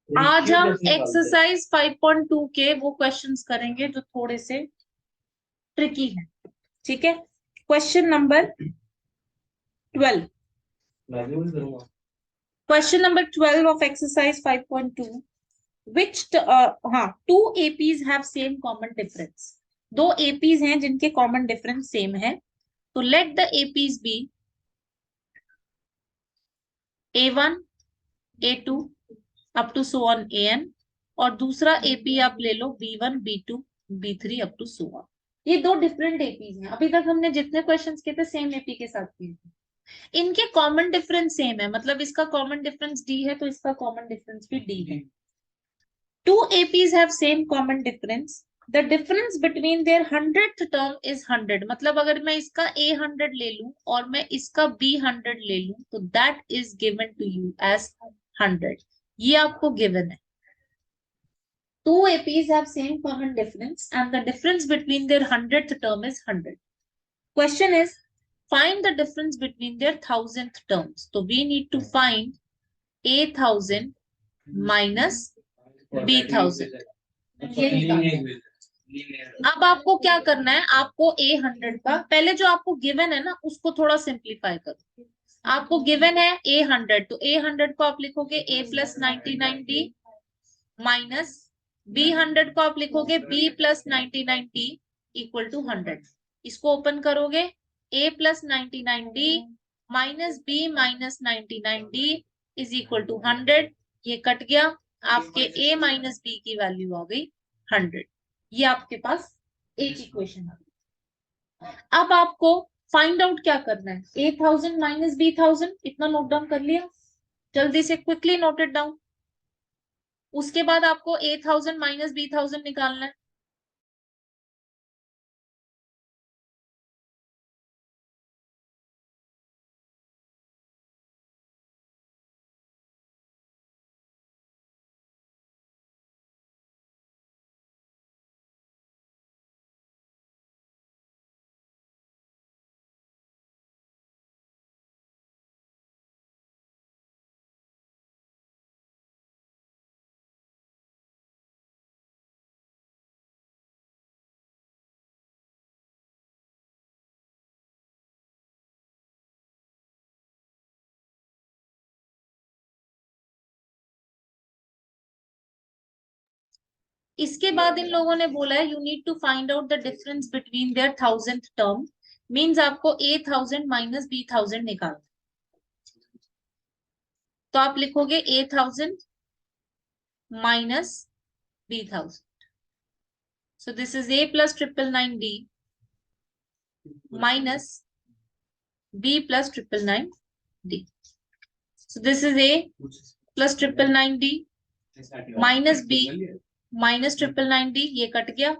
आज हम एक्सरसाइज 5.2 के वो क्वेश्चंस करेंगे जो थोड़े से ट्रिकी हैं। ठीक है, question number 12। Question number 12 of exercise 5.2। Which two APs have same common difference. दो एपीज हैं जिनके कॉमन डिफरेंस सेम है। तो let the APs be A1 A2 up to so on AN, और दूसरा एपी आप ले लो B1 B2 B3 up to so on. ये दो डिफरेंट एपीज हैं। अभी तक हमने जितने क्वेश्चंस किए थे सेम एपी के साथ किए थे। इनके कॉमन डिफरेंस सेम है, मतलब इसका कॉमन डिफरेंस D है तो इसका कॉमन डिफरेंस भी D है। Two APs have same common difference. The difference between their 100th term is 100। मतलब अगर मैं इसका A100 ले लूं और मैं इसका B100 ले लूं तो that is given to you as 100। ये आपको गिवन है। Two APs have same common difference and the difference between their 100th term is 100. Question is, find the difference between their 1000th terms. So we need to find A1000 minus B1000. अब आपको क्या करना है, आपको A100 का पहले जो आपको गिवन है ना उसको थोड़ा सिंप्लीफाई करो। आपको गिवन है A100, तो A100 को आप लिखोगे A plus 99D minus B100 को आप लिखोगे B plus 99D equal to 100। इसको ओपन करोगे A plus 99D minus B minus 99D is equal to 100। ये कट गया, आपके A माइनस B की वैल्यू आ गई 100। ये आपके पास एक इक्वेशन आ गई। अब आपको फाइंड आउट क्या करना है, A1000 माइनस B1000। इतना नोट डाउन कर लिया, जल्दी से क्विकली नोट इट डाउन। उसके बाद आपको A1000 माइनस B1000 निकालना है। इसके बाद इन लोगों ने बोला है you need to find out the difference between their 1000th term. Means आपको A1000 माइनस B1000 निकालना। तो आप लिखोगे A1000 minus B1000। So this is A plus 999D minus B plus 999D। So this is A plus 999D minus B minus 999D। ये cut गया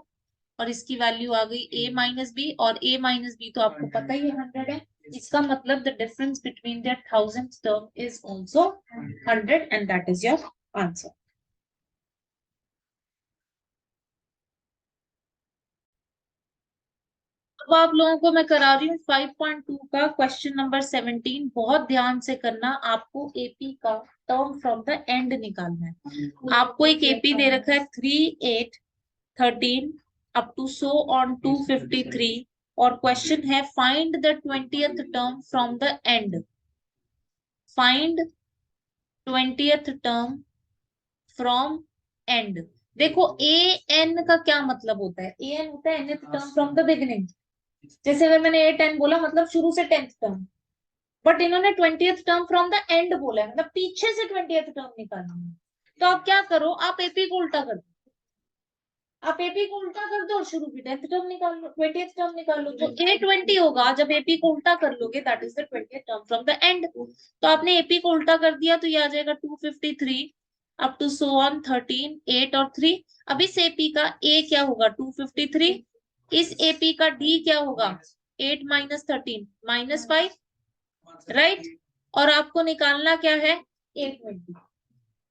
और इसकी value आ गई A माइनस B, और A माइनस B तो आपको पता ही है 100 है। इसका मतलब the difference between their 1000th term is also 100 and that is your answer. अब आप लोगों को मैं करा रही हूँ 5.2 का क्वेश्चन नंबर 17। बहुत ध्यान से करना, आपको एपी का टर्म फ्रॉम द एंड निकालना है। आपको एक एपी दे रखा है 3 8 13 अप टू सो ऑन 253, और क्वेश्चन है find the 20th term from the end. Find 20th term from and. देखो ए एन का क्या मतलब होता है, ए एन होता है nth term from the beginning. जैसे अगर मैंने A10 बोला मतलब शुरू से 10th टर्म, बट इन्होंने 20th term from the end बोला है, मतलब पीछे से 20th टर्म निकालना है। तो आप क्या करो, आप एपी को उल्टा कर दो। आप एपी को उल्टा कर दो और शुरू की 10th टर्म निकाल लो, 20th टर्म निकाल लो। तो A20 होगा जब एपी को उल्टा कर लोगे, that is the 20th term from the end. तो आपने एपी को उल्टा कर दिया तो ये आ जाएगा 253 अप टू सो ऑन 13 8 और 3। अब इस एपी का ए क्या होगा 253, इस एपी का डी क्या होगा 8 माइनस 13 माइनस 5, राइट। और आपको निकालना क्या है A20,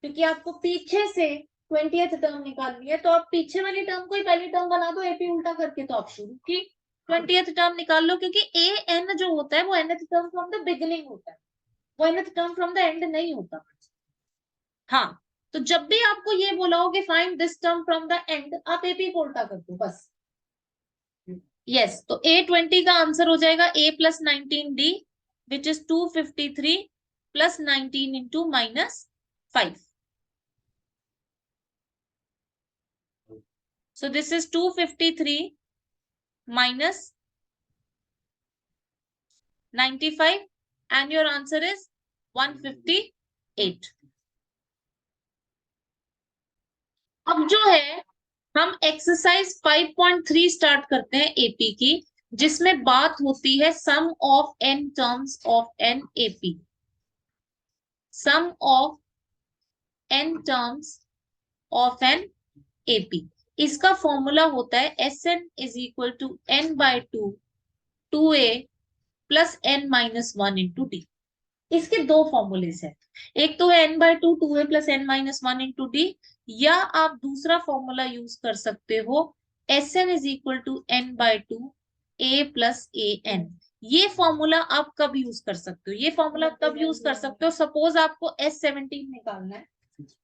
क्योंकि आपको पीछे से 20th टर्म निकालनी है। तो आप पीछे वाली टर्म को ही पहली टर्म बना दो एपी उल्टा करके, तो आप शुरू की 20th टर्म निकाल लो, क्योंकि ए एन जो होता है वो nth term from the beginning होता है, वो nth term from the end नहीं होता। हाँ, तो जब भी आपको ये बोला हो कि find this term from the end, आप एपी को उल्टा कर दो बस। यस, तो A20 का आंसर हो जाएगा A plus 19D, which is 253 plus 19 into -5. So this is 253 minus 95 and your answer is 158. अब जो है हम एक्सरसाइज 5.3 स्टार्ट करते हैं एपी की, जिसमें बात होती है sum of n terms of n AP. Sum of n terms of n AP, इसका फॉर्मूला होता है Sn is equal to n/2 2a plus n-1 into d. इसके दो फॉर्मूलेस है, एक तो है n/2 2a plus n-1 into D, या आप दूसरा फॉर्मूला यूज कर सकते हो Sn is equal to n/2 a plus an। ये फॉर्मूला आप कब यूज कर सकते हो, ये फॉर्मूला कब यूज कर सकते हो, सपोज आपको S17 निकालना है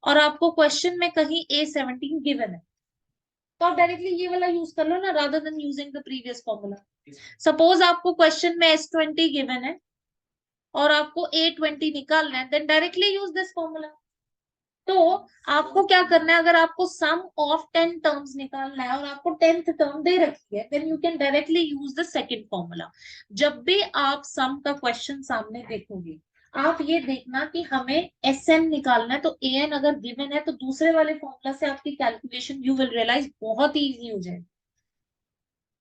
और आपको क्वेश्चन में कहीं A17 गिवन है, तो आप डायरेक्टली ये वाला यूज कर लो ना, rather than using the previous formula. Suppose आपको क्वेश्चन में S20 गिवन है और आपको A20 निकालना है, then directly use this formula. तो आपको क्या करना है, अगर आपको सम ऑफ 10 टर्म्स निकालना है और आपको 10th टर्म दे रखी है, then you can directly use the second formula. जब भी आप सम का क्वेश्चन सामने देखोगे, आप ये देखना कि हमें Sn निकालना है, तो An अगर गिवन है तो दूसरे वाले फॉर्मूला से आपकी कैलकुलेशन यू विल रियलाइज बहुत ही इजी हो जाएगी।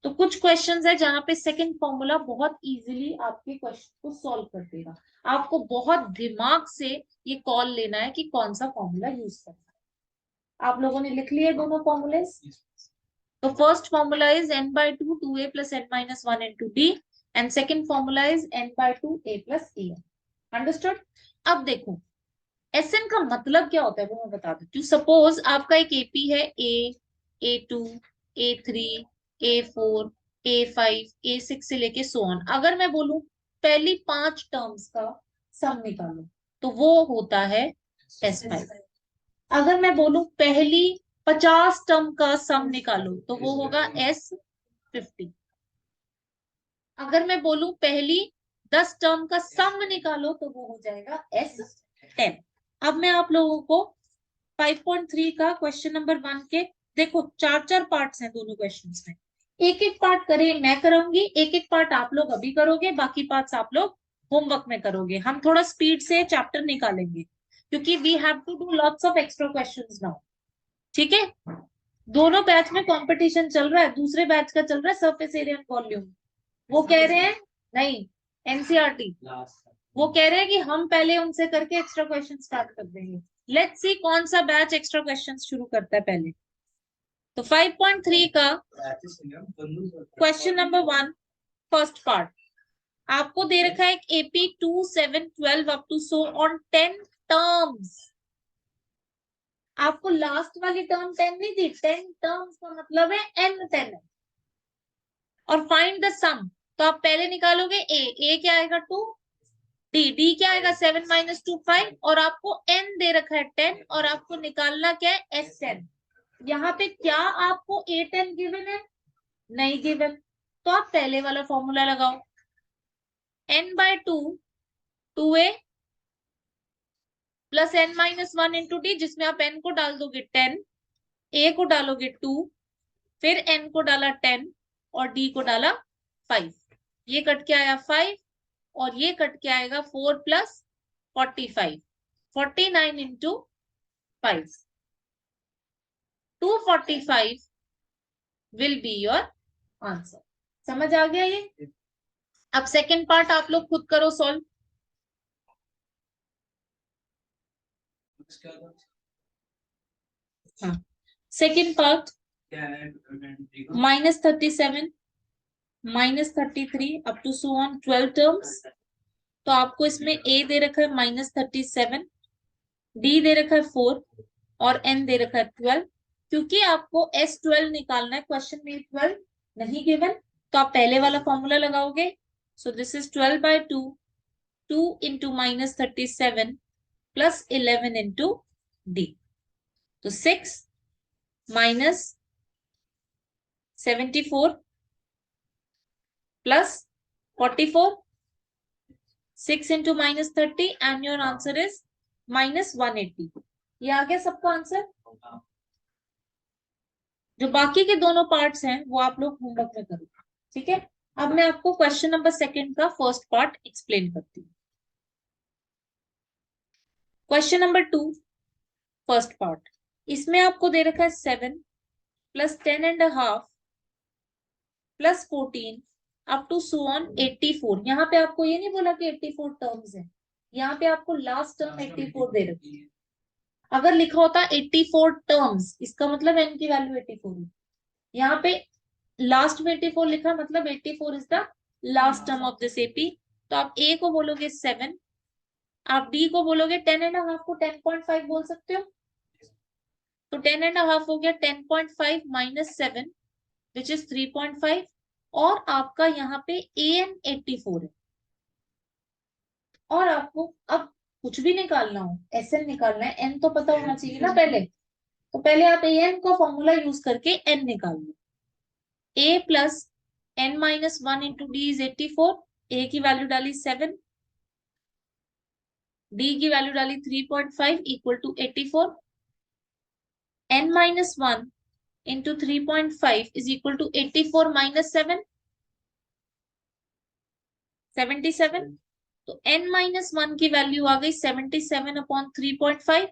तो कुछ क्वेश्चंस है जहां पे सेकंड फॉर्मूला बहुत इजीली आपके क्वेश्चन को सॉल्व कर देगा। आपको बहुत दिमाग से ये कॉल लेना है कि कौन सा फॉर्मूला यूज करना है। आप लोगों ने लिख लिए दोनों फॉर्मूले? तो first formula is n/2 2a plus n-1 into D, and second formula is n/2 a plus an। Understood? अब देखो Sn का मतलब क्या होता है वो मैं बता देती हूँ। सपोज आपका एक एपी है A, A2, A3, A4, A5, A6 से लेके सो ऑन। अगर मैं बोलूं पहली 5 टर्म्स का सम निकालो तो वो होता है S5। अगर मैं बोलूं पहली 50 टर्म का सम निकालो तो वो होगा S50। अगर मैं बोलूं पहली 10 टर्म का सम निकालो तो वो हो जाएगा S10। अब मैं आप लोगों को 5.3 का क्वेश्चन नंबर 1 के, देखो 4 पार्ट्स हैं दोनों क्वेश्चंस में, एक एक पार्ट करे मैं कराऊंगी, एक एक पार्ट आप लोग अभी करोगे, बाकी पार्ट्स आप लोग होमवर्क में करोगे। हम थोड़ा स्पीड से चैप्टर निकालेंगे क्योंकि we have to do lots of extra questions now. ठीक है? दोनों बैच में कंपटीशन चल रहा है, दूसरे बैच का चल रहा है सरफेस एरिया एंड वॉल्यूम। वो कह रहे हैं नहीं, एनसीईआरटी वो कह रहे हैं कि हम पहले उनसे करके एक्स्ट्रा क्वेश्चन स्टार्ट कर देंगे। लेट्स सी कौन सा बैच एक्स्ट्रा क्वेश्चन शुरू करता है पहले। तो 5.3 का क्वेश्चन नंबर 1 फर्स्ट पार्ट आपको दे रखा है एक AP 2 7 12 up to so on 10 terms. आपको लास्ट वाली टर्म 10 नहीं दी, 10 टर्म्स का मतलब है n10 है। और फाइंड द सम, तो आप पहले निकालोगे A क्या आएगा 2, डी क्या आएगा 7 - 2 5, और आपको n दे रखा है 10 और आपको निकालना क्या है S10। यहाँ पे क्या आपको A10 गिवन है? नहीं गिवन, तो आप पहले वाला फॉर्मूला लगाओ n/2 2a plus n-1 into D, जिसमें आप n को डाल दोगे 10, a को डालोगे 2, फिर n को डाला 10 और d को डाला 5। ये कट के आया 5 और ये कट के आएगा 4 + 45 49 into 5 245 will be your answer. समझ आ गया ये? अब सेकंड पार्ट आप लोग खुद करो सॉल्व। हाँ, second part -37 -33 up to so on 12 terms. तो आपको इसमें A दे रखा है -37, D दे रखा है 4 और N दे रखा है 12। क्योंकि आपको S12 निकालना है, क्वेश्चन में 12 नहीं गिवन, तो आप पहले वाला फॉर्मूला लगाओगे। सो this is 12/2 2 into -37 plus 11 into D। तो 6 minus 74 plus 44, 6 into minus 30 and your answer is minus 180। ये आ गया सबका आंसर। जो बाकी के दोनों पार्ट्स हैं वो आप लोग होमवर्क में करो, ठीक है। अब मैं आपको क्वेश्चन नंबर सेकंड का फर्स्ट पार्ट एक्सप्लेन करती हूँ। क्वेश्चन नंबर 2 फर्स्ट पार्ट, इसमें आपको दे रखा है 7 plus 10.5 plus 14 up to so on 84। यहाँ पे आपको ये नहीं बोला कि 84 टर्म्स है, यहाँ पे आपको लास्ट टर्म 84 दे रखी है। अगर लिखा होता 84 टर्म्स, इसका मतलब एन की वैल्यू 84 है। यहाँ पे लास्ट में 84 लिखा, मतलब 84 is the last term of this AP. तो आप ए को बोलोगे 7, आप डी को बोलोगे 10.5 को 10.5 बोल सकते हो। तो 10.5 हो गया 10.5 माइनस 7 विच इज 3.5, और आपका यहाँ पे ए एन 84 है। और आपको अब कुछ भी निकालना हो, एस एन निकालना है, एन तो पता होना चाहिए ना पहले। तो पहले आप ए एन का फॉर्मूला यूज करके एन निकाल लो। A plus N minus 1 into d is 84। A की वैल्यू डाली 7, डी की वैल्यू डाली 3.5 equal to 84। N minus 1 into 3.5 is equal to 84 minus 7, 77। तो n माइनस 1 की वैल्यू आ गई 77 अपॉन 3.5।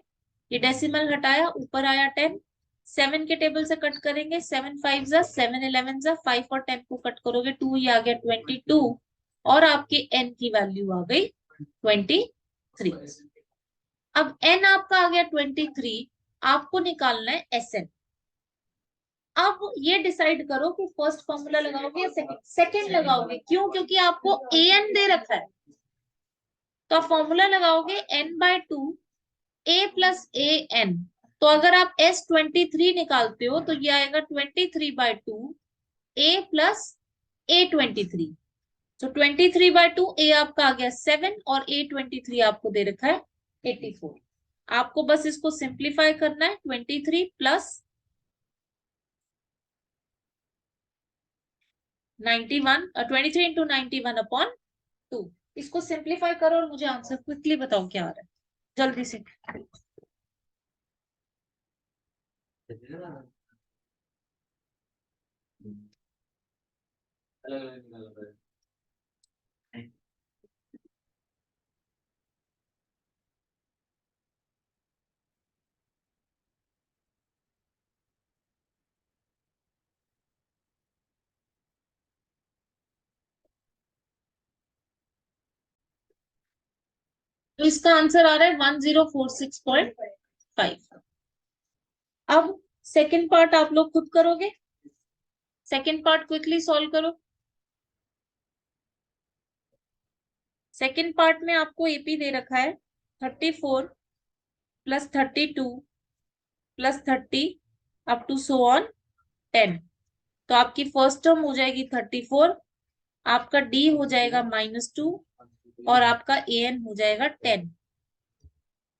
ये डेसिमल हटाया, ऊपर आया 10। 7 के टेबल से कट करेंगे, 7 5 जा 7 11 जा 5 और 10 को कट करोगे 2, ये आ गया 22, और आपके n की वैल्यू आ गई 23। अब n आपका आ गया 23, आपको निकालना है Sn। अब ये डिसाइड करो कि फर्स्ट फॉर्मूला लगाओगे या सेकंड। सेकंड लगाओगे, क्यों? क्योंकि आपको an दे रखा है। तो आप फॉर्मूला लगाओगे n/2 a plus A N. तो अगर आप S23 निकालते हो तो ये आएगा 23/2 a प्लस A23। तो 23/2 a आपका आ गया 7 और A23 आपको दे रखा है 84। आपको बस इसको सिंप्लीफाई करना है, 23 प्लस 91, 23 इंटू 91 अपॉन 2। इसको सिंप्लीफाई करो और मुझे आंसर क्विकली बताओ क्या आ रहा है, जल्दी से। तो इसका आंसर आ रहा है 1046.5। अब सेकंड पार्ट आप लोग खुद करोगे, सेकंड पार्ट क्विकली सॉल्व करो। सेकंड पार्ट में आपको एपी दे रखा है 34 plus 32 plus 30 up to so on 10। तो आपकी फर्स्ट टर्म हो जाएगी 34, आपका डी हो जाएगा -2, और आपका ए एन हो जाएगा 10।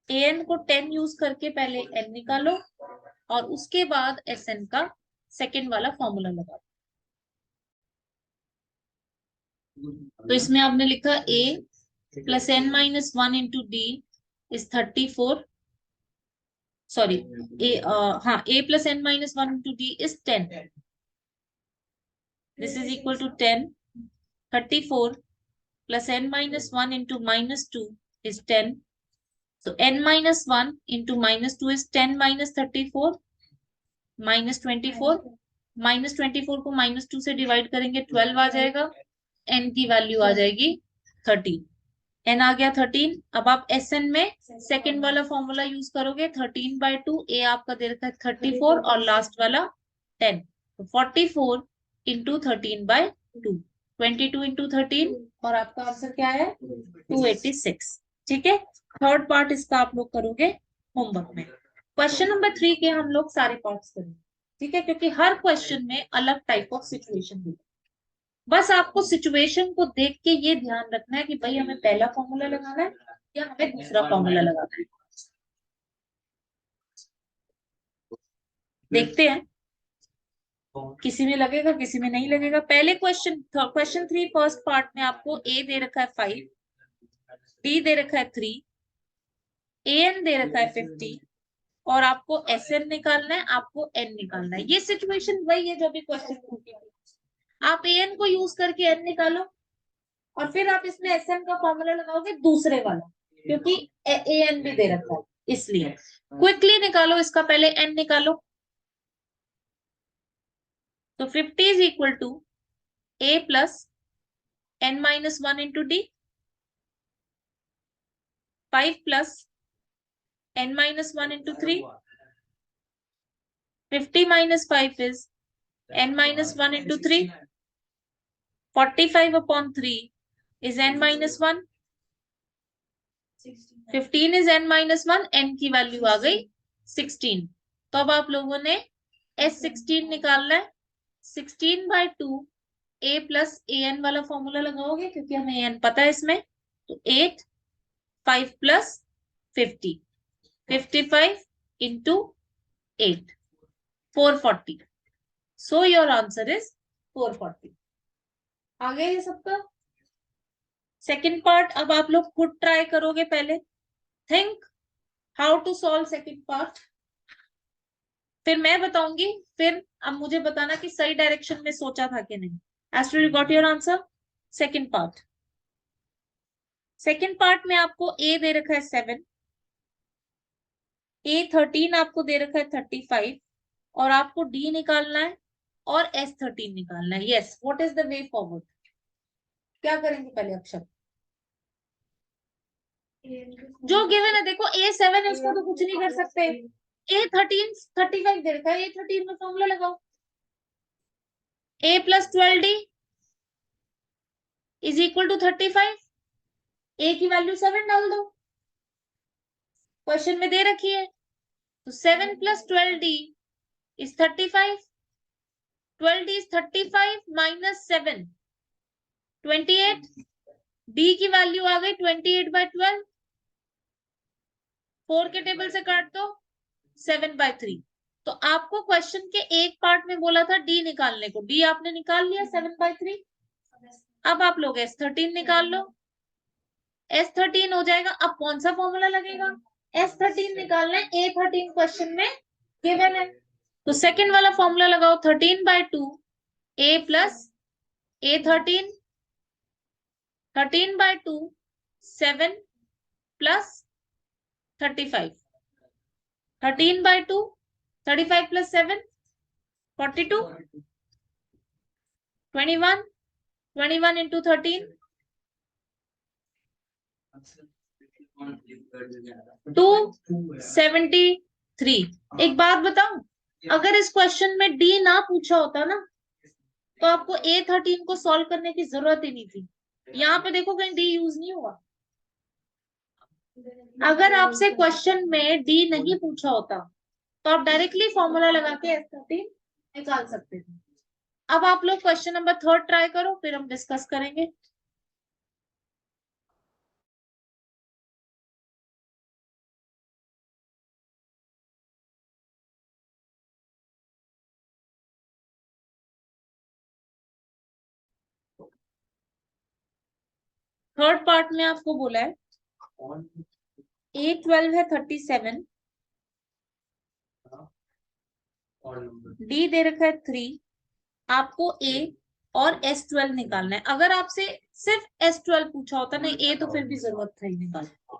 ए एन को 10 यूज करके पहले एन निकालो, और उसके बाद एस एन का सेकेंड वाला फॉर्मूला लगाओ। तो इसमें आपने लिखा a plus n minus 1 into d is 34। Sorry, हाँ, a plus n minus 1 into d is 10। This is equal to 10। 34 plus n minus 1 into -2 is 10। So n minus 1 into -2 is 10 minus 34 minus 24। -24 को -2 से divide करेंगे 12 आ जाएगा। n की value आ जाएगी 13। n आ गया 13। अब आप Sn में सेकंड वाला फॉर्मूला यूज करोगे, 13/2 a आपका दे रखा है 34 और लास्ट वाला 10। तो 44 इंटू 13/2, 22 इंटू 13, और आपका आंसर क्या है 286। ठीक है, थर्ड पार्ट इसका आप लोग करोगे होमवर्क में। क्वेश्चन नंबर 3 के हम लोग सारे पार्ट्स करेंगे, ठीक है, क्योंकि हर क्वेश्चन में अलग टाइप ऑफ सिचुएशन होगी। बस आपको सिचुएशन को देख के ये ध्यान रखना है कि भाई हमें पहला फॉर्मूला लगाना है या हमें दूसरा फॉर्मूला लगाना है। देखते हैं, किसी में लगेगा किसी में नहीं लगेगा। पहले क्वेश्चन 3 फर्स्ट पार्ट में आपको ए दे रखा है 5, डी दे रखा है 3, एन दे रखा है 50 और आपको एस एन निकालना है, आपको एन निकालना है। ये सिचुएशन वही है जो अभी क्वेश्चन पूछी थी। आप एन को यूज करके एन निकालो और फिर आप इसमें एस एन का फॉर्मूला लगाओगे दूसरे वाला, क्योंकि ए एन भी दे रखा है इसलिए। क्विकली निकालो इसका, पहले एन निकालो। तो 50 is equal to A plus N minus 1 into D, 5 plus n minus 1 into 3. 50 minus 5 is n minus 1 into 3. 45 upon 3 is n minus 1. 15 is n minus 1. n की वैल्यू आ गई 16। तो अब आप लोगों ने S16 निकालना है। 16 by 2 a plus an वाला फॉर्मूला लगाओगे, क्योंकि हमें an पता है इसमें। तो 8, 5 plus 50, 55 into 8, 440. So your answer is 440. आ गया ये सबका। सेकंड पार्ट अब आप लोग खुद ट्राई करोगे। पहले think how to solve second part, फिर मैं बताऊंगी, फिर अब मुझे बताना कि सही डायरेक्शन में सोचा था कि नहीं। As you got your answer, second part. Second part में आपको ए दे रखा है 7, A13 आपको दे रखा है 35 और आपको डी निकालना है और S13 निकालना है। Yes, what is the way forward? क्या करेंगे पहले अक्षर? जो गिवन है, देखो A7 है, उसको तो कुछ नहीं कर सकते। A13 35 दे रखा है, A13 में फॉर्मूला लगाओ। A plus 12D is equal to 35। A की वैल्यू 7 डाल दो, क्वेश्चन में दे रखी है। तो 7 plus 12D is 35। 12D is 35 minus 7, 28। D की वैल्यू आ गई 28 by 12। 4 के टेबल से काट दो, 7 by 3। तो आपको क्वेश्चन के एक पार्ट में बोला था डी निकालने को, डी आपने निकाल लिया 7 by 3। अब आप लोग S13 निकाल लो, S13 हो जाएगा। अब कौन सा फॉर्मूला लगेगा? S13 निकालना है, A13 क्वेश्चन में गिवन है। तो सेकंड वाला फॉर्मूला लगाओ, 13 by 2 A plus A13, 13 by 2 7 plus 35, 13 by 2 35 plus 7 42, 21, 21 into 13 273। एक बात बताऊं, अगर इस क्वेश्चन में डी ना पूछा होता ना, तो आपको A13 को सॉल्व करने की जरूरत ही नहीं थी। यहाँ पे देखो कहीं डी यूज नहीं हुआ। अगर आपसे क्वेश्चन में डी नहीं पूछा होता तो आप डायरेक्टली फॉर्मूला लगा के S13 निकाल सकते थे। अब आप लोग क्वेश्चन नंबर 3 ट्राई करो, फिर हम डिस्कस करेंगे। थर्ड पार्ट में आपको बोला है A12 है 37, डी दे रखा है 3, आपको A और S12 निकालना है। अगर आपसे सिर्फ S12 पूछा होता ना, A तो फिर भी जरूरत था ही निकालने।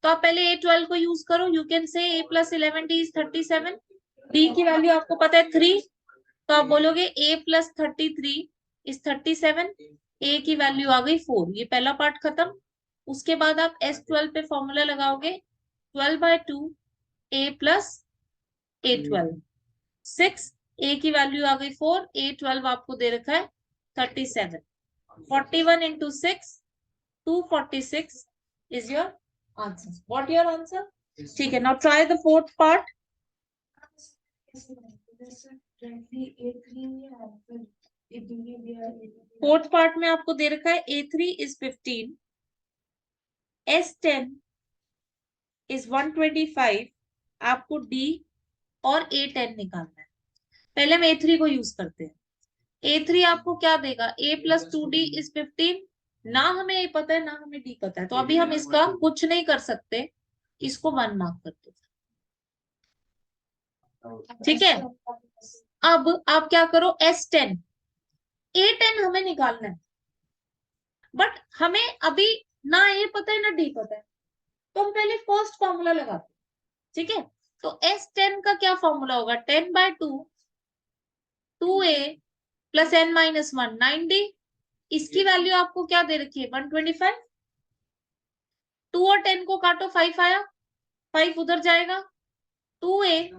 तो आप पहले A12 को यूज करो। You can say A plus 11D is 37। D की वैल्यू आपको पता है 3, तो आप बोलोगे A प्लस 33 इज 37। A की वैल्यू आ गई 4। ये पहला पार्ट खत्म। उसके बाद आप S12 पे फॉर्मूला लगाओगे, 12 by 2 A plus A12, 6। A की वैल्यू आ गई 4, A12 आपको दे रखा है 37। 41 into 6, 246 is your answer. What your answer? ठीक है, now try the fourth part. Fourth part में आपको दे रखा है A3 is 15, S10 is 125, आपको D और A10 निकालना है। पहले हम A3 को यूज करते हैं। A3 आपको क्या देगा, A प्लस 2D इज 15। ना हमें A पता है ना हमें D पता है, तो अभी हम इसका कुछ नहीं कर सकते, इसको 1 मार्क करते हैं। ठीक है, अब आप क्या करो, S10 A10 हमें निकालना है, बट हमें अभी ना A पता है ना D पता है, तो हम पहले फर्स्ट फॉर्मूला लगाते हैं। ठीक है, तो S10 का क्या फॉर्मूला होगा, 10/2 2A plus n minus 1 9D। इसकी वैल्यू आपको क्या दे रखी है, 125। 2 और 10 को काटो, 5 आया, 5 उधर जाएगा। 2A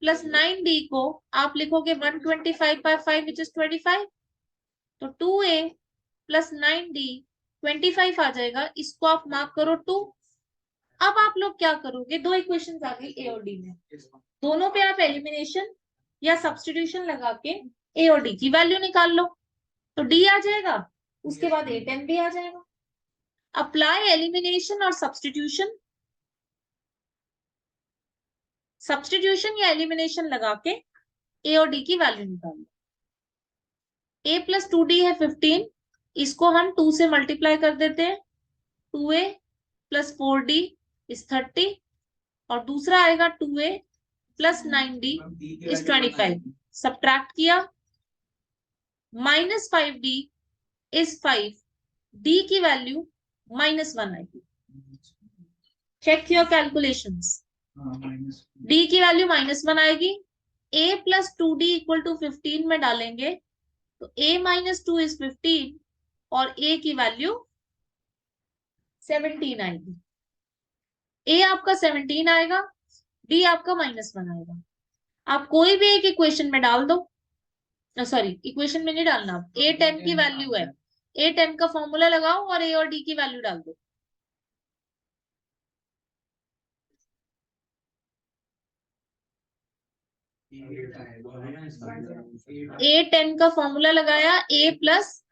प्लस 9D को आप लिखोगे 125/5 विच इज 25। तो 2A प्लस 9D 25 आ जाएगा, इसको आप मार्क करो 2। अब आप लोग क्या करोगे, दो इक्वेशन आ गई A और D में, दोनों पे आप एलिमिनेशन या सब्स्टिट्यूशन लगा के A और D की वैल्यू निकाल लो, तो D आ जाएगा, उसके बाद A10 भी आ जाएगा। अप्लाई एलिमिनेशन और सब्स्टिट्यूशन, सब्स्टिट्यूशन या एलिमिनेशन लगा के A और D की वैल्यू निकाल लो। A प्लस 2D है 15, इसको हम 2 से मल्टीप्लाई कर देते हैं, 2A प्लस 4D इज 30, और दूसरा आएगा 2A plus 9D is 25। Subtract किया, माइनस 5D इज 5, D की वैल्यू -1 आएगी। चेक योर कैलकुलेशंस, D की वैल्यू -1 आएगी। A plus 2D equal to 15 में डालेंगे तो A माइनस 2 इज 15 और A की वैल्यू 17 आएगी। A आपका 17 आएगा, D आपका -1 आएगा। आप कोई भी एक इक्वेशन में डाल दो, सॉरी इक्वेशन में नहीं डालना, A10 की वैल्यू है, A10 का फॉर्मूला लगाओ और A और D की वैल्यू डाल दो। A10 का फॉर्मूला लगाया, A प्लस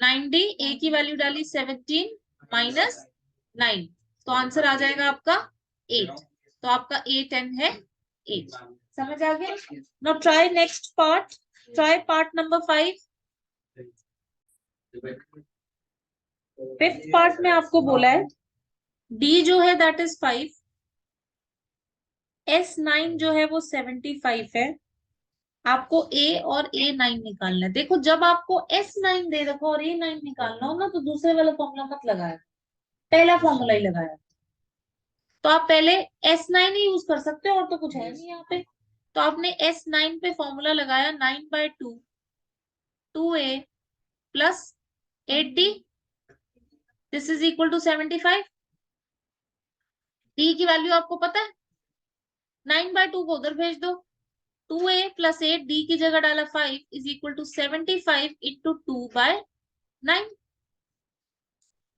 9D, A की वैल्यू डाली 17 माइनस 9, तो आंसर आ जाएगा आपका 8। तो आपका A10 है 8। समझ आ गया? Now try next part, try part number 5। Fifth part में आपको बोला है D जो है दैट इज 5, S9 जो है वो 75 है, आपको A और A9 निकालना है। देखो जब आपको S9 दे रखो और A9 निकालना हो ना, तो दूसरे वाला फॉर्मूला मत लगाया, पहला फॉर्मूला ही लगाया। तो आप पहले S9 ही यूज कर सकते हो, और तो कुछ है नहीं यहाँ पे। तो आपने S9 पे फॉर्मूला लगाया, 9/2 2A plus 8D, this is equal to 75। D की वैल्यू आपको पता है, 9/2 को उधर भेज दो, 2A प्लस 8D की जगह डाला 5 इज इक्वल टू 75 इंटू 2/9।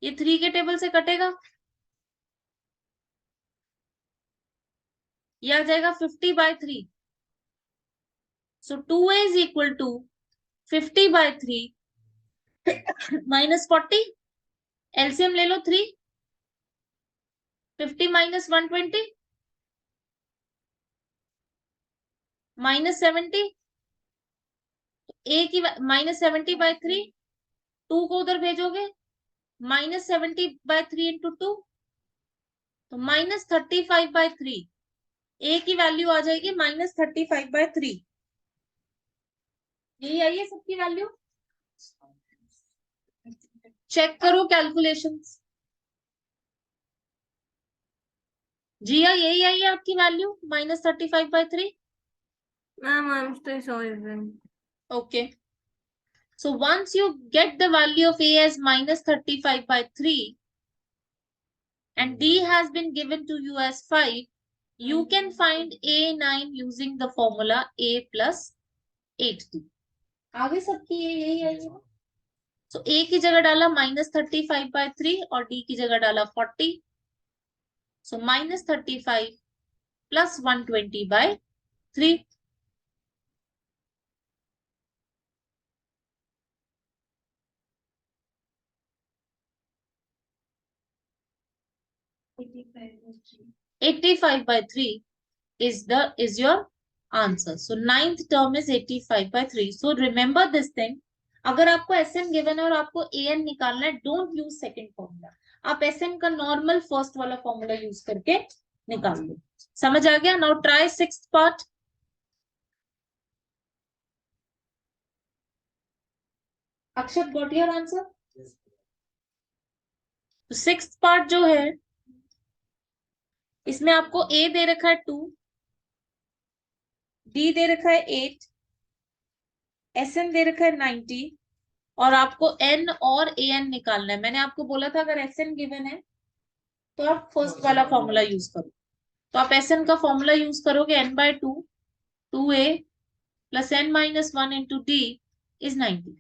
ये 3 के टेबल से कटेगा, ये आ जाएगा 50/3। So 2A is equal to 50/3 minus 40, LCM ले लो 3, 50 माइनस 120 माइनस 70, ए की -70/3, 2 को उधर भेजोगे, -70/3 इंटू 2, तो -35/3। ए की वैल्यू आ जाएगी -35/3। यही आई है सबकी वैल्यू, चेक करो कैलकुलेशंस। जी हाँ, यही आई है आपकी value -35/3। Ma'am, I'm still solving. Okay. So once you get the value of A as -35/3 and D has been given to you as 5, you can find A9 using the formula A plus 8D. आगे सबकी यही आई है। So A की जगह डाला -35/3 और D की जगह डाला 40. So -35 plus 120/3. $85/3 is your answer. So 9th term is 85/3. So remember this thing. अगर आपको एसएन गिवन है और आपको एएन निकालना है, डोंट यूज सेकंड फॉर्मूला. आप एसएन का नॉर्मल फर्स्ट वाला फॉर्मूला यूज करके निकाल लो. समझ आ गया? Now try 6th part. Akshat got your answer? तो 6th पार्ट जो है, इसमें आपको ए दे रखा है 2, डी दे रखा है 8, एसएन दे रखा है 90 और आपको एन और ए एन निकालना है. मैंने आपको बोला था अगर एसएन गिवन है तो आप फर्स्ट वाला फॉर्मूला यूज करो. तो आप एसएन का फॉर्मूला यूज करोगे n/2 2a plus n-1 into d is 90.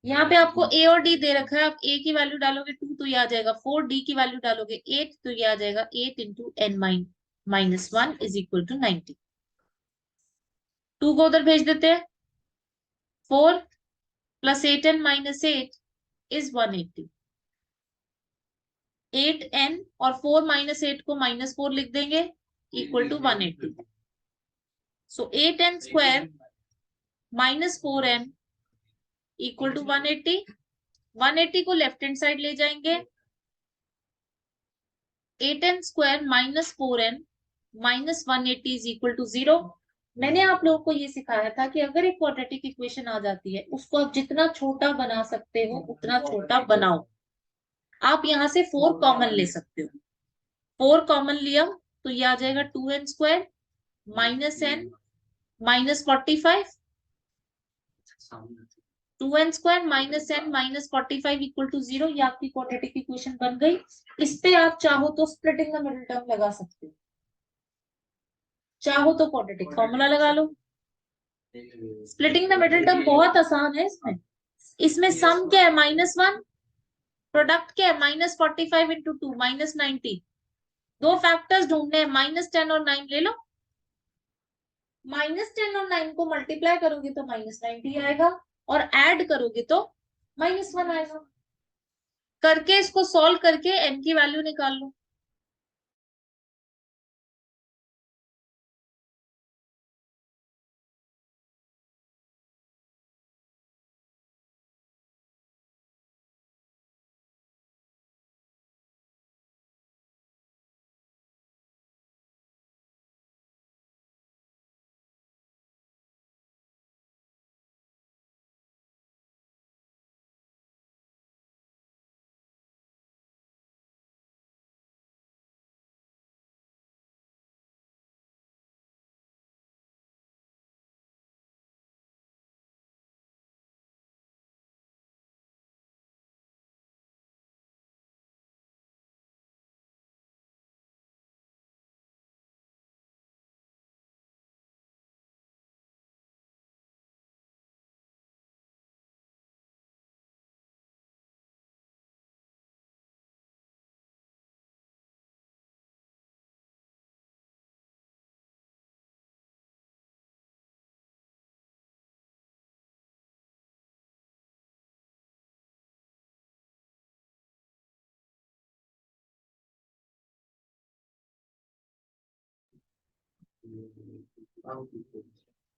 यहाँ पे आपको ए और डी दे रखा है. आप ए की वैल्यू डालोगे 2 तो ये आ जाएगा 4, डी की वैल्यू डालोगे 8 तो ये आ जाएगा 8 into n-1 is equal to 90. 2 को उधर भेज देते हैं. 4 प्लस 8n-8 इज 180. 8n और 4 - 8 को -4 लिख देंगे equal to 180. So 8n square minus 4n equal to 180. 180 को लेफ्ट हैंड साइड ले जाएंगे. 8n square minus 4n minus 180 is equal to 0. मैंने आप लोगों को ये सिखाया था कि अगर एक क्वाड्रेटिक इक्वेशन आ जाती है उसको आप जितना छोटा बना सकते हो उतना छोटा बनाओ. आप यहां से 4 कॉमन ले सकते हो. 4 कॉमन लिया तो ये आ जाएगा 2n square minus n minus 45. 2n square minus n minus 45 equal to 0. ये आपकी क्वाड्रेटिक इक्वेशन बन गई. इस पे आप चाहो तो स्प्लिटिंग द मिडिल टर्म लगा सकते हो, चाहो तो क्वाड्रेटिक फॉर्मूला लगा लो. स्प्लिटिंग द मिडिल टर्म बहुत आसान है. इसमें सम क्या है? -1. प्रोडक्ट क्या है? -45 इंटू 2 -90. दो फैक्टर्स ढूंढने हैं, -10 और 9 ले लो. -10 और 9 को मल्टीप्लाई करोगे तो -90 आएगा और ऐड करोगे तो -1 आएगा. करके इसको सॉल्व करके n की वैल्यू निकाल लो.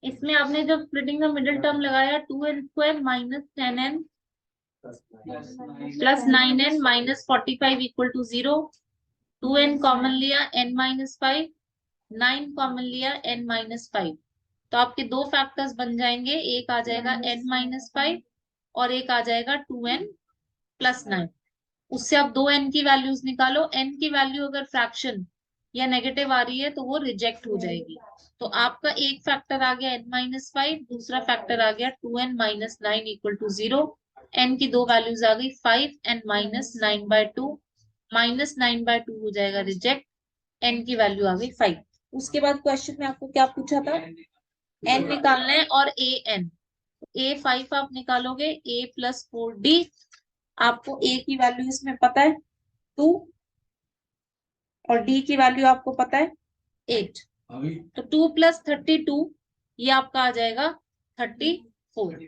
इसमें आपने जो स्प्लिटिंग द मिडिल टर्म लगाया 2n square minus 10n plus 9n minus 45 equal to 0. 2n common लिया n-5, 9 कॉमन लिया n-5. तो आपके दो फैक्टर्स बन जाएंगे. एक आ जाएगा n-5 और एक आ जाएगा 2n प्लस 9. उससे आप दो n की वैल्यूज निकालो. n की वैल्यू अगर फ्रैक्शन या नेगेटिव आ रही है तो वो रिजेक्ट हो जाएगी. तो आपका एक फैक्टर आ गया n-5, दूसरा फैक्टर आ गया 2n minus 9 equal to 0. n की दो वैल्यूज आ गई 5 एंड माइनस 9/2. माइनस 9/2 हो जाएगा रिजेक्ट. n की वैल्यू आ गई 5. उसके बाद क्वेश्चन में आपको क्या पूछा था? n निकालना है और an. a5 आप निकालोगे a प्लस 4d. आपको a की वैल्यू इसमें पता है 2 और d की वैल्यू आपको पता है 8. तो 2 प्लस 32 ये आपका आ जाएगा 34.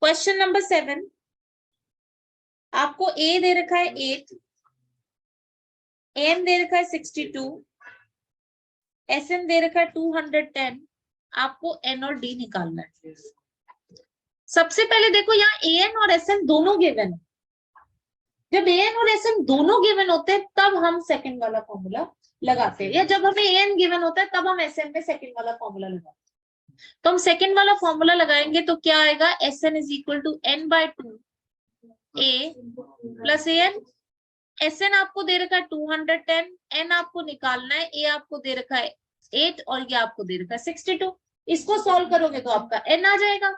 Question number 7. आपको a दे रखा है 8, n दे रखा है 62, Sn दे रखा है 210, आपको n और d निकालना है। सबसे पहले देखो यहाँ an और sn दोनों गिवन है। जब an और sn दोनों गिवन होते हैं तब हम सेकंड वाला फॉर्मूला लगाते हैं, या जब हमें an गिवन होता है तब हम sn में सेकंड वाला फॉर्मूला लगाते हैं। तो हम सेकंड वाला फॉर्मूला लगाएंगे तो क्या आएगा, Sn is equal to n/2 a plus an। Sn आपको दे रखा है 210, n आपको निकालना है, a आपको दे रखा है 8 और ये आपको दे रखा है 62। इसको सॉल्व करोगे तो आपका n आ जाएगा।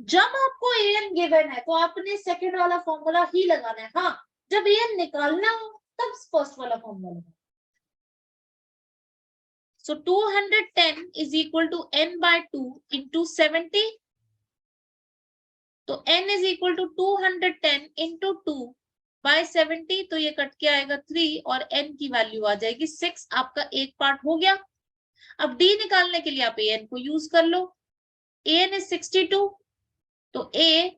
जब आपको an गिवन है तो आपने सेकंड वाला फॉर्मूला ही लगाना है। हाँ, जब an निकालना हो तब फर्स्ट वाला फॉर्मूला लगाना। So 210 is equal to n/2 into 70. तो n is equal to 210 into 2 by 70, तो ये कट के आएगा 3 और n की वैल्यू आ जाएगी 6। आपका एक पार्ट हो गया। अब d निकालने के लिए आप an को यूज कर लो। an is 62, तो a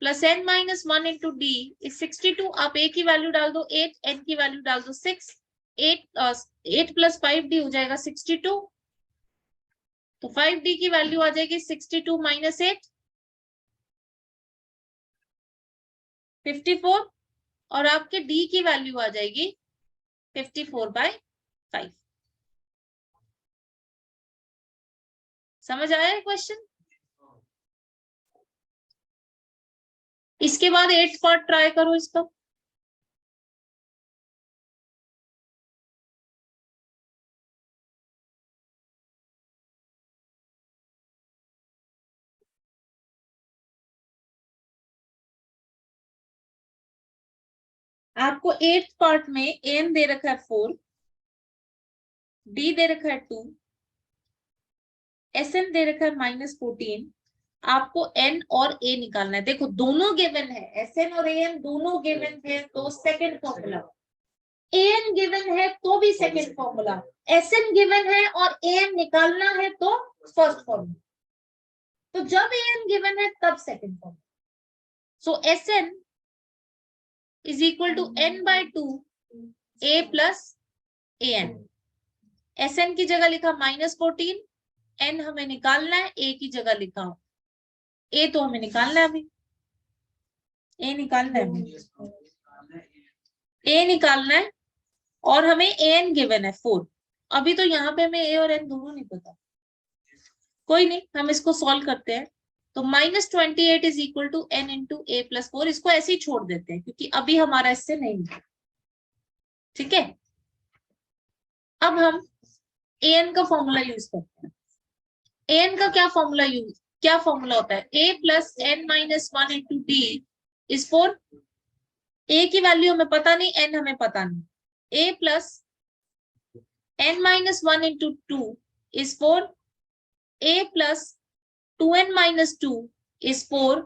plus n minus 1 into d is 62। आप a की वैल्यू डाल दो 8, n की वैल्यू डाल दो 6, 8 प्लस 5d हो जाएगा 62। तो 5d की वैल्यू आ जाएगी 62 माइनस 8 54, और आपके d की वैल्यू आ जाएगी 54/5। समझ आया क्वेश्चन? इसके बाद 8th पार्ट ट्राई करो इसका। आपको 8th पार्ट में n दे रखा है 4, d दे रखा है 2, Sn दे रखा है -14। आपको n और a निकालना है। देखो दोनों गिवन है, Sn और an दोनों गिवन है तो सेकंड फॉर्मूला, an गिवन है तो भी सेकंड फॉर्मूला, Sn गिवन है और an निकालना है तो फर्स्ट फॉर्मूला। तो जब an गिवन है तब second formula. So Sn is equal to n/2 a plus an। Sn की जगह लिखा -14, n हमें निकालना है, a की जगह लिखा a तो हमें निकालना है, अभी a निकालना है, a निकालना है और हमें an गिवन है 4। अभी तो यहाँ पे हमें a और n दोनों नहीं पता, कोई नहीं, हम इसको सॉल्व करते हैं। तो -28 is equal to n into a plus 4। इसको ऐसे ही छोड़ देते हैं क्योंकि अभी हमारा इससे नहीं है। ठीक है, अब हम an का फॉर्मूला यूज करते हैं। an का क्या फॉर्मूला होता है, a plus n minus 1 into d is 4। a की वैल्यू हमें पता नहीं, n हमें पता नहीं। a plus n minus 1 into 2 is 4, a plus 2n minus 2 is 4,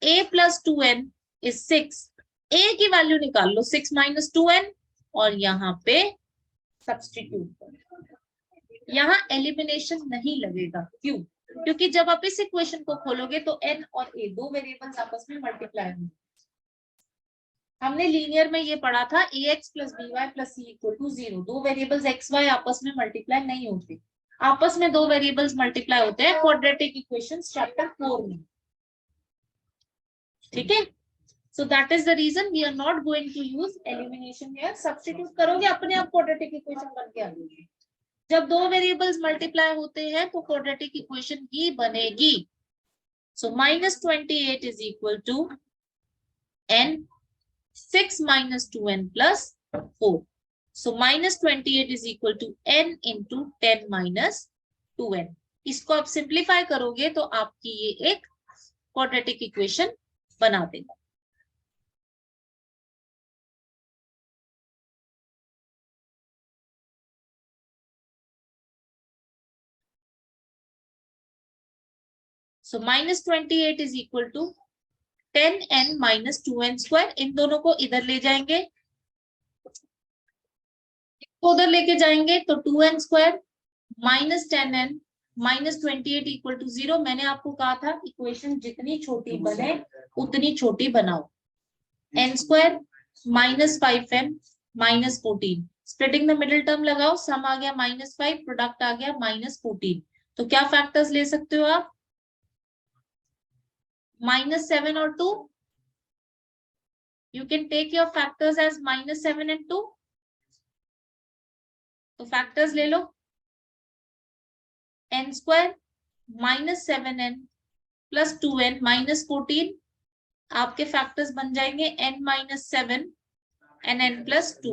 a plus 2n is 6। a की वैल्यू निकाल लो 6 माइनस 2n और यहाँ पे सब्स्टिट्यूट करो। यहाँ एलिमिनेशन नहीं लगेगा, क्यों? क्योंकि जब आप इस इक्वेशन को खोलोगे तो n और a दो वेरिएबल्स आपस में मल्टीप्लाई होंगे। हमने लीनियर में ये पढ़ा था ax plus by plus c equal to 0। दो वेरिएबल्स x y आपस में मल्टीप्लाई नहीं होते, आपस में दो वेरिएबल्स मल्टीप्लाई होते हैं क्वाड्रेटिक इक्वेशंस चैप्टर 4 में। ठीक है, so that is the reason we are not going to use elimination here. Substitute करोगे अपने आप क्वाड्रेटिक इक्वेशन बन के आ जाएगी। जब दो वेरिएबल्स मल्टीप्लाई होते हैं तो क्वाड्रेटिक इक्वेशन ही बनेगी। So -28 is equal to n 6 minus 2n plus 4. So -28 is equal to n into 10 minus 2n. इसको आप सिंप्लीफाई करोगे तो आपकी ये एक क्वाड्रेटिक इक्वेशन बना देगा। So -28 is equal to 10n minus 2n square। इन दोनों को इधर ले जाएंगे, उधर लेके जाएंगे तो 2n square minus 10n minus 28 equal to 0। मैंने आपको कहा था इक्वेशन जितनी छोटी बने उतनी छोटी बनाओ। n square minus 5n minus 14, splitting the middle term लगाओ, सम आ गया -5, प्रोडक्ट आ गया -14। तो क्या फैक्टर्स ले सकते हो आप? -7 और 2। You can take your factors as -7 and 2. तो फैक्टर्स ले लो, n² -7n + 2n -14। आपके फैक्टर्स बन जाएंगे n -7 and n + 2।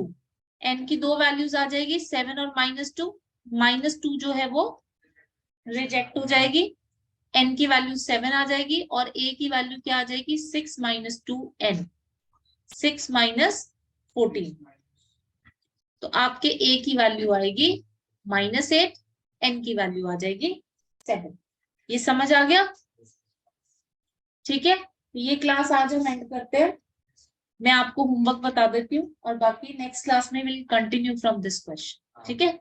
n की दो वैल्यूज आ जाएगी 7 और -2। -2 जो है वो रिजेक्ट हो जाएगी, n की वैल्यू 7 आ जाएगी और a की वैल्यू क्या आ जाएगी 6 - 2n, 6 - 14। तो आपके a की वैल्यू आएगी -8, n की वैल्यू आ जाएगी 7। ये समझ आ गया? ठीक है, ये क्लास आज हम एंड करते हैं। मैं आपको होमवर्क बता देती हूँ और बाकी नेक्स्ट क्लास में will continue from this question. ठीक है।